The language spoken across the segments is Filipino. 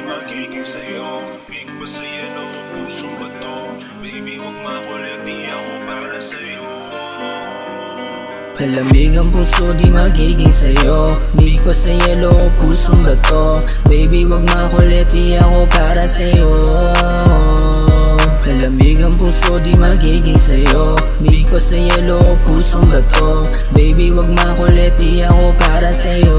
magiging sa'yo. Big pa sa yelo, puso ba to? Baby, wag makulit, di ako para sa'yo. Malamig ang puso, di magiging sa'yo. Big pa sa yelo, pusong bato. Baby, wag makulit, di ako para sa'yo. Malamig ang puso, di magiging sa'yo. Big pa sa yelo, pusong bato. Baby, wag makulit, di ako para sa'yo.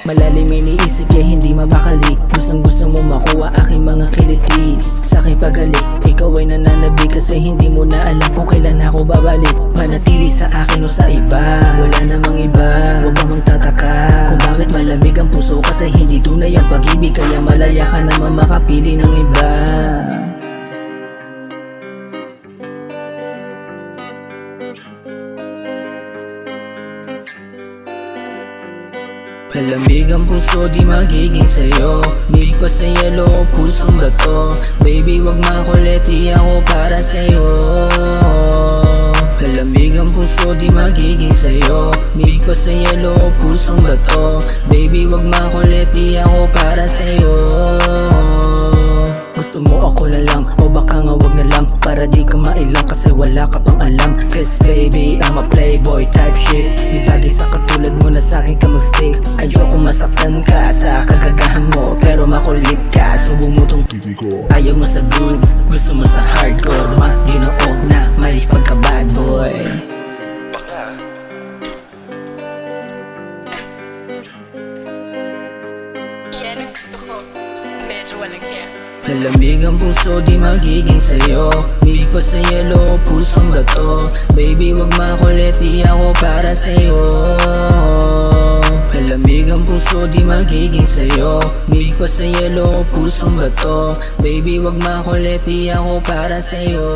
Malalim iniisip kaya hindi mapakali. Gustong gusto mo makuha aking mga kiliti. Sa aking pagalik, ikaw ay nananabi. Kasi hindi mo na alam kung kailan ako babalik. Manatili sa akin o sa iba, wala namang iba. Huwag kang magtataka kung bakit malamig ang puso. Kasi hindi tunay ang pag-ibig, kaya malaya ka naman makapili ng iba. Malamig ang puso, di magiging sa'yo. Big pa sa yelo, pusong bato. Baby, wag makulit, di ako para sa'yo. Malamig ang puso, di magiging sa'yo. Big pa sa yelo, pusong bato. Baby, wag makulit, di ako para sa'yo. Gusto mo ako na lang, o baka nga wag na lang. Para di ka mailang kasi wala ka pang alam. Cause baby, I'm a playboy type shit. Di bagay sa katulad mo na sa'kin ka mag-stick. Ayoko masaktan ka sa kagagahan mo, pero makulit ka, subong mo tong titi ko. Ayaw mo sa good, gusto mo sa hardcore. Maginoog na may pagka bad boy. Yan ang gusto ko. Medyo walang kaya. Malamig ang puso, di magiging sa'yo. Big pa sa yelo, pusong bato. Baby, wag makulit, di ako para sa'yo. Malamig ang puso, di magiging sa'yo. Big pa sa yelo, pusong bato. Baby, wag makulit, di ako para sa'yo.